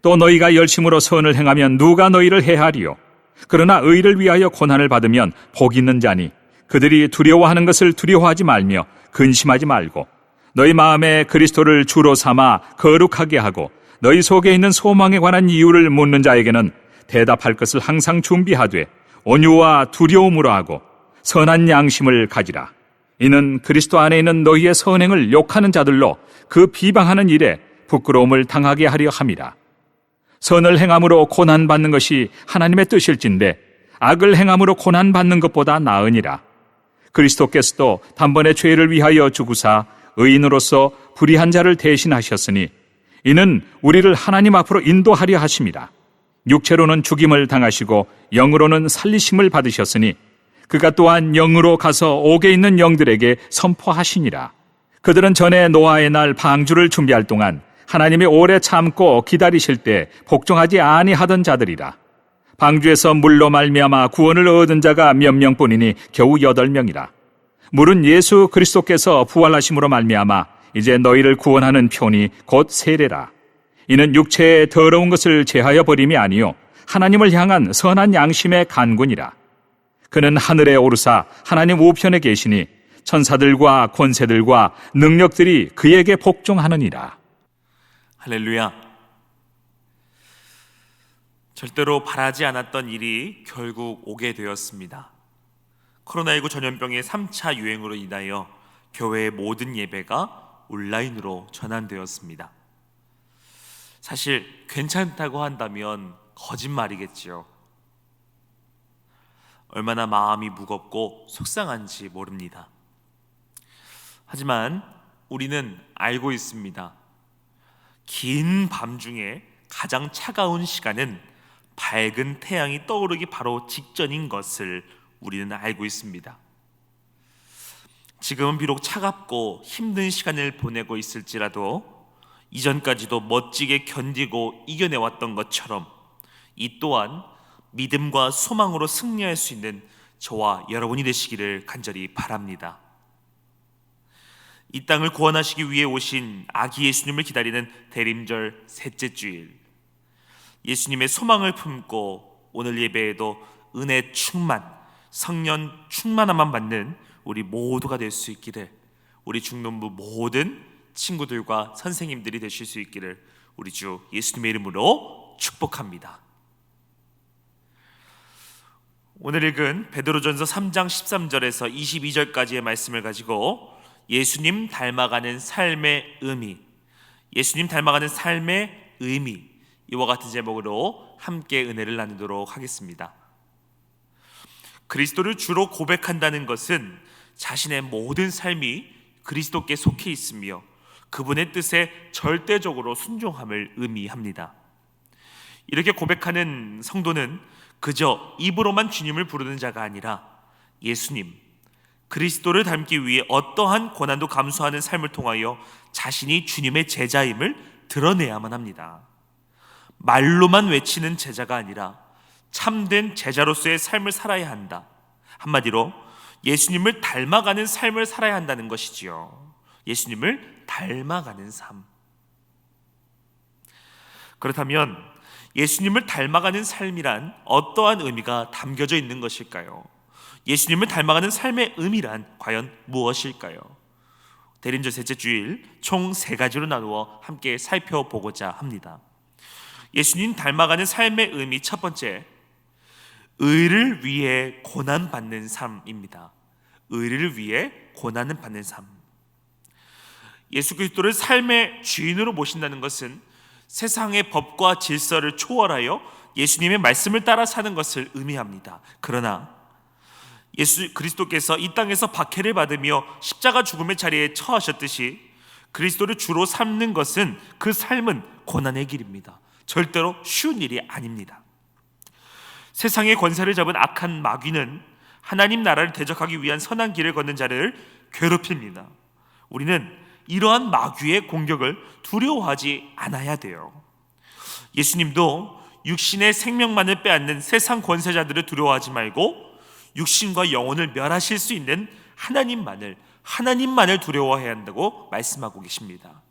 또 너희가 열심으로 선을 행하면 누가 너희를 해하리요? 그러나 의를 위하여 고난을 받으면 복 있는 자니 그들이 두려워하는 것을 두려워하지 말며 근심하지 말고 너희 마음에 그리스도를 주로 삼아 거룩하게 하고 너희 속에 있는 소망에 관한 이유를 묻는 자에게는 대답할 것을 항상 준비하되 온유와 두려움으로 하고 선한 양심을 가지라. 이는 그리스도 안에 있는 너희의 선행을 욕하는 자들로 그 비방하는 일에 부끄러움을 당하게 하려 함이라. 선을 행함으로 고난받는 것이 하나님의 뜻일진데 악을 행함으로 고난받는 것보다 나으니라. 그리스도께서도 단번에 죄를 위하여 죽으사 의인으로서 불의한 자를 대신하셨으니 이는 우리를 하나님 앞으로 인도하려 하심이라. 육체로는 죽임을 당하시고 영으로는 살리심을 받으셨으니 그가 또한 영으로 가서 옥에 있는 영들에게 선포하시니라. 그들은 전에 노아의 날 방주를 준비할 동안 하나님이 오래 참고 기다리실 때 복종하지 아니하던 자들이라. 방주에서 물로 말미암아 구원을 얻은 자가 몇 명뿐이니 겨우 8명이라. 물은 예수 그리스도께서 부활하심으로 말미암아 이제 너희를 구원하는 표니 곧 세례라. 이는 육체의 더러운 것을 제하여 버림이 아니요 하나님을 향한 선한 양심의 간군이라. 그는 하늘에 오르사 하나님 우편에 계시니 천사들과 권세들과 능력들이 그에게 복종하느니라. 할렐루야. 절대로 바라지 않았던 일이 결국 오게 되었습니다. 코로나19 전염병의 3차 유행으로 인하여 교회의 모든 예배가 온라인으로 전환되었습니다. 사실 괜찮다고 한다면 거짓말이겠지요. 얼마나 마음이 무겁고 속상한지 모릅니다. 하지만 우리는 알고 있습니다. 긴 밤 중에 가장 차가운 시간은 밝은 태양이 떠오르기 바로 직전인 것을 우리는 알고 있습니다. 지금은 비록 차갑고 힘든 시간을 보내고 있을지라도 이전까지도 멋지게 견디고 이겨내왔던 것처럼 이 또한 믿음과 소망으로 승리할 수 있는 저와 여러분이 되시기를 간절히 바랍니다. 이 땅을 구원하시기 위해 오신 아기 예수님을 기다리는 대림절 셋째 주일, 예수님의 소망을 품고 오늘 예배에도 은혜 충만, 성령 충만함만 받는 우리 모두가 될 수 있기를, 우리 중론부 모든 친구들과 선생님들이 되실 수 있기를 우리 주 예수님의 이름으로 축복합니다. 오늘 읽은 베드로전서 3장 13절에서 22절까지의 말씀을 가지고 예수님 닮아가는 삶의 의미, 예수님 닮아가는 삶의 의미, 이와 같은 제목으로 함께 은혜를 나누도록 하겠습니다. 그리스도를 주로 고백한다는 것은 자신의 모든 삶이 그리스도께 속해 있으며 그분의 뜻에 절대적으로 순종함을 의미합니다. 이렇게 고백하는 성도는 그저 입으로만 주님을 부르는 자가 아니라 예수님, 그리스도를 닮기 위해 어떠한 고난도 감수하는 삶을 통하여 자신이 주님의 제자임을 드러내야만 합니다. 말로만 외치는 제자가 아니라 참된 제자로서의 삶을 살아야 한다. 한마디로 예수님을 닮아가는 삶을 살아야 한다는 것이지요. 예수님을 닮아가는 삶. 그렇다면 예수님을 닮아가는 삶이란 어떠한 의미가 담겨져 있는 것일까요? 예수님을 닮아가는 삶의 의미란 과연 무엇일까요? 대림절 셋째 주일 총 3가지로 나누어 함께 살펴보고자 합니다. 예수님 닮아가는 삶의 의미, 첫 번째, 의를 위해 고난받는 삶입니다. 의를 위해 고난을 받는 삶. 예수 그리스도를 삶의 주인으로 모신다는 것은 세상의 법과 질서를 초월하여 예수님의 말씀을 따라 사는 것을 의미합니다. 그러나 예수 그리스도께서 이 땅에서 박해를 받으며 십자가 죽음의 자리에 처하셨듯이 그리스도를 주로 삼는 것은, 그 삶은 고난의 길입니다. 절대로 쉬운 일이 아닙니다. 세상의 권세를 잡은 악한 마귀는 하나님 나라를 대적하기 위한 선한 길을 걷는 자를 괴롭힙니다. 우리는 이러한 마귀의 공격을 두려워하지 않아야 돼요. 예수님도 육신의 생명만을 빼앗는 세상 권세자들을 두려워하지 말고 육신과 영혼을 멸하실 수 있는 하나님만을 두려워해야 한다고 말씀하고 계십니다.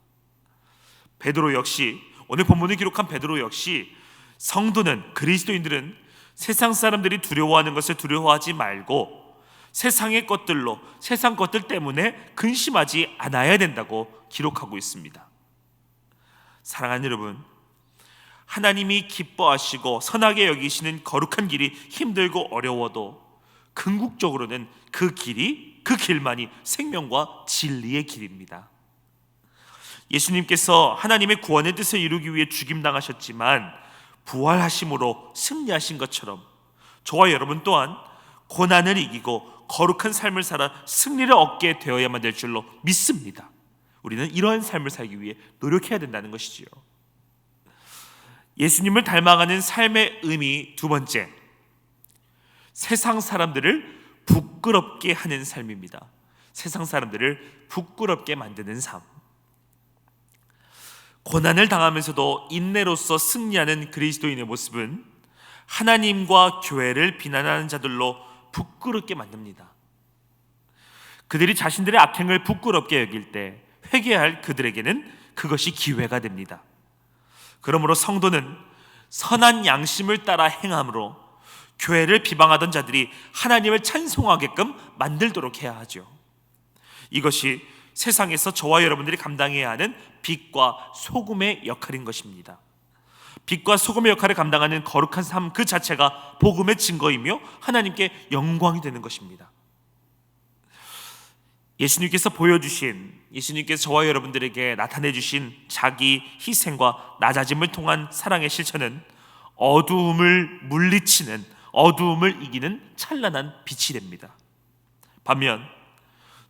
베드로 역시 오늘 본문을 기록한 베드로 역시 성도는, 그리스도인들은 세상 사람들이 두려워하는 것을 두려워하지 말고 세상의 것들로, 세상 것들 때문에 근심하지 않아야 된다고 기록하고 있습니다. 사랑하는 여러분, 하나님이 기뻐하시고 선하게 여기시는 거룩한 길이 힘들고 어려워도 궁극적으로는 그 길만이 생명과 진리의 길입니다. 예수님께서 하나님의 구원의 뜻을 이루기 위해 죽임당하셨지만 부활하심으로 승리하신 것처럼 저와 여러분 또한 고난을 이기고 거룩한 삶을 살아 승리를 얻게 되어야만 될 줄로 믿습니다. 우리는 이러한 삶을 살기 위해 노력해야 된다는 것이지요. 예수님을 닮아가는 삶의 의미 두 번째, 세상 사람들을 부끄럽게 하는 삶입니다. 세상 사람들을 부끄럽게 만드는 삶. 고난을 당하면서도 인내로서 승리하는 그리스도인의 모습은 하나님과 교회를 비난하는 자들로 부끄럽게 만듭니다. 그들이 자신들의 악행을 부끄럽게 여길 때 회개할 그들에게는 그것이 기회가 됩니다. 그러므로 성도는 선한 양심을 따라 행함으로 교회를 비방하던 자들이 하나님을 찬송하게끔 만들도록 해야 하죠. 이것이 세상에서 저와 여러분들이 감당해야 하는 빛과 소금의 역할인 것입니다. 빛과 소금의 역할을 감당하는 거룩한 삶 그 자체가 복음의 증거이며 하나님께 영광이 되는 것입니다. 예수님께서 저와 여러분들에게 나타내 주신 자기 희생과 낮아짐을 통한 사랑의 실천은 어두움을 물리치는, 어두움을 이기는 찬란한 빛이 됩니다. 반면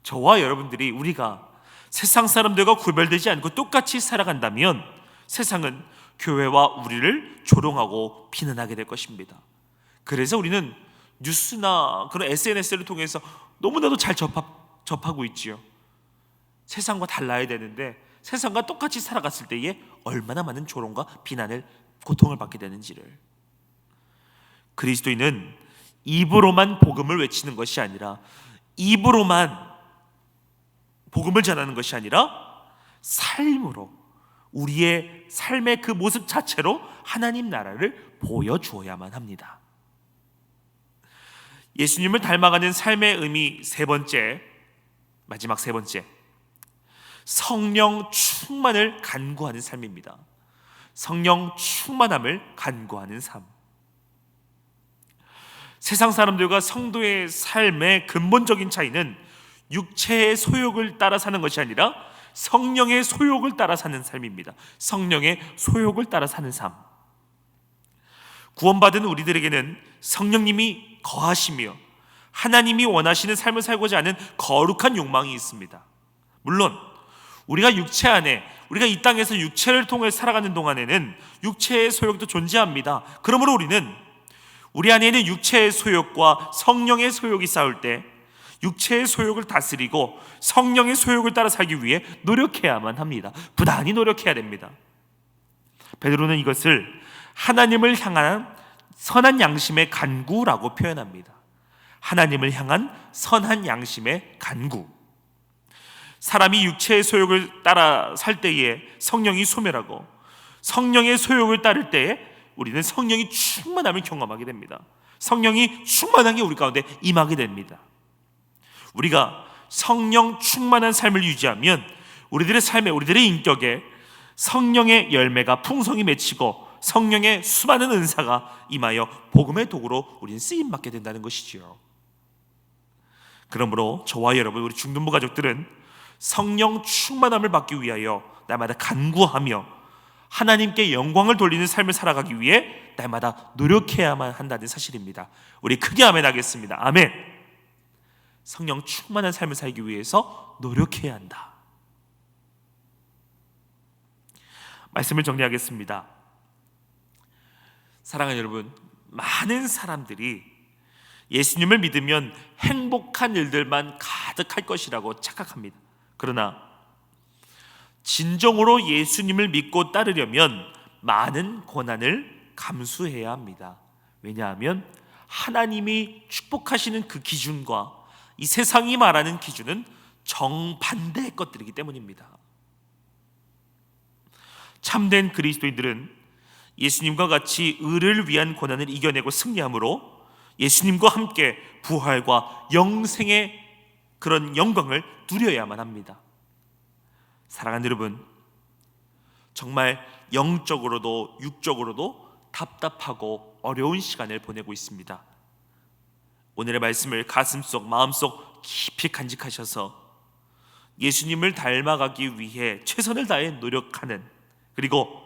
저와 여러분들이 우리가 세상 사람들과 구별되지 않고 똑같이 살아간다면 세상은 교회와 우리를 조롱하고 비난하게 될 것입니다. 그래서 우리는 뉴스나 그런 SNS를 통해서 너무나도 잘 접하고 있지요. 세상과 달라야 되는데 세상과 똑같이 살아갔을 때에 얼마나 많은 조롱과 비난을, 고통을 받게 되는지를. 그리스도인은 입으로만 복음을 외치는 것이 아니라, 입으로만 복음을 전하는 것이 아니라 삶으로, 우리의 삶의 그 모습 자체로 하나님 나라를 보여주어야만 합니다. 예수님을 닮아가는 삶의 의미 세 번째, 마지막 세 번째, 성령 충만을 간구하는 삶입니다. 성령 충만함을 간구하는 삶. 세상 사람들과 성도의 삶의 근본적인 차이는 육체의 소욕을 따라 사는 것이 아니라 성령의 소욕을 따라 사는 삶입니다. 성령의 소욕을 따라 사는 삶. 구원받은 우리들에게는 성령님이 거하시며 하나님이 원하시는 삶을 살고자 하는 거룩한 욕망이 있습니다. 물론 우리가 육체 안에, 우리가 이 땅에서 육체를 통해 살아가는 동안에는 육체의 소욕도 존재합니다. 그러므로 우리는 우리 안에 있는 육체의 소욕과 성령의 소욕이 싸울 때 육체의 소욕을 다스리고 성령의 소욕을 따라 살기 위해 노력해야만 합니다. 부단히 노력해야 됩니다. 베드로는 이것을 하나님을 향한 선한 양심의 간구라고 표현합니다. 하나님을 향한 선한 양심의 간구. 사람이 육체의 소욕을 따라 살 때에 성령이 소멸하고 성령의 소욕을 따를 때에 우리는 성령이 충만함을 경험하게 됩니다. 성령이 충만한 게 우리 가운데 임하게 됩니다. 우리가 성령 충만한 삶을 유지하면 우리들의 삶에, 우리들의 인격에 성령의 열매가 풍성히 맺히고 성령의 수많은 은사가 임하여 복음의 도구로 우리는 쓰임받게 된다는 것이지요. 그러므로 저와 여러분, 우리 중등부 가족들은 성령 충만함을 받기 위하여 날마다 간구하며 하나님께 영광을 돌리는 삶을 살아가기 위해 날마다 노력해야만 한다는 사실입니다. 우리 크게 아멘 하겠습니다. 아멘. 성령 충만한 삶을 살기 위해서 노력해야 한다. 말씀을 정리하겠습니다. 사랑하는 여러분, 많은 사람들이 예수님을 믿으면 행복한 일들만 가득할 것이라고 착각합니다. 그러나 진정으로 예수님을 믿고 따르려면 많은 고난을 감수해야 합니다. 왜냐하면 하나님이 축복하시는 그 기준과 이 세상이 말하는 기준은 정반대의 것들이기 때문입니다. 참된 그리스도인들은 예수님과 같이 의를 위한 고난을 이겨내고 승리함으로 예수님과 함께 부활과 영생의 그런 영광을 누려야만 합니다. 사랑하는 여러분, 정말 영적으로도 육적으로도 답답하고 어려운 시간을 보내고 있습니다. 오늘의 말씀을 가슴속 마음속 깊이 간직하셔서 예수님을 닮아가기 위해 최선을 다해 노력하는, 그리고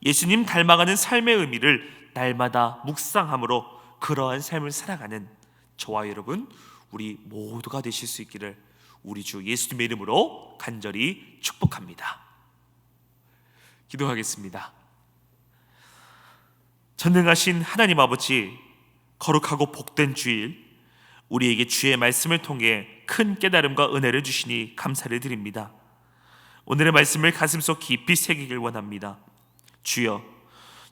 예수님 닮아가는 삶의 의미를 날마다 묵상함으로 그러한 삶을 살아가는 저와 여러분, 우리 모두가 되실 수 있기를 우리 주 예수님의 이름으로 간절히 축복합니다. 기도하겠습니다. 전능하신 하나님 아버지, 거룩하고 복된 주일, 우리에게 주의 말씀을 통해 큰 깨달음과 은혜를 주시니 감사를 드립니다. 오늘의 말씀을 가슴속 깊이 새기길 원합니다. 주여,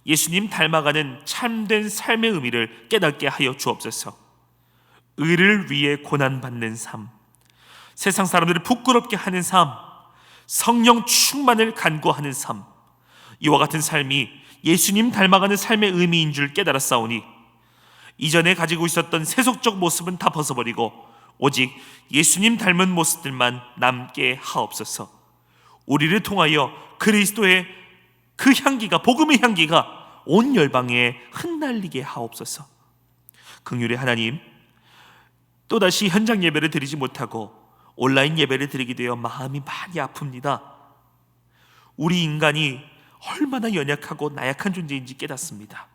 예수님 닮아가는 참된 삶의 의미를 깨닫게 하여 주옵소서. 의를 위해 고난받는 삶, 세상 사람들을 부끄럽게 하는 삶, 성령 충만을 간구하는 삶, 이와 같은 삶이 예수님 닮아가는 삶의 의미인 줄 깨달았사오니 이전에 가지고 있었던 세속적 모습은 다 벗어버리고 오직 예수님 닮은 모습들만 남게 하옵소서. 우리를 통하여 그리스도의 그 향기가, 복음의 향기가 온 열방에 흩날리게 하옵소서. 긍휼의 하나님, 또다시 현장 예배를 드리지 못하고 온라인 예배를 드리게 되어 마음이 많이 아픕니다. 우리 인간이 얼마나 연약하고 나약한 존재인지 깨닫습니다.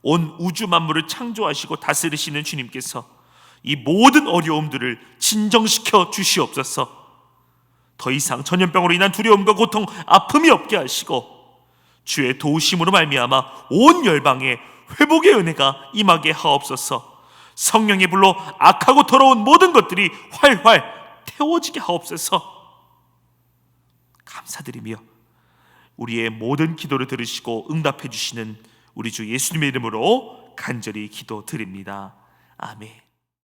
온 우주 만물을 창조하시고 다스리시는 주님께서 이 모든 어려움들을 진정시켜 주시옵소서. 더 이상 전염병으로 인한 두려움과 고통, 아픔이 없게 하시고 주의 도우심으로 말미암아 온 열방에 회복의 은혜가 임하게 하옵소서. 성령의 불로 악하고 더러운 모든 것들이 활활 태워지게 하옵소서. 감사드리며 우리의 모든 기도를 들으시고 응답해 주시는 우리 주 예수님의 이름으로 간절히 기도드립니다. 아멘.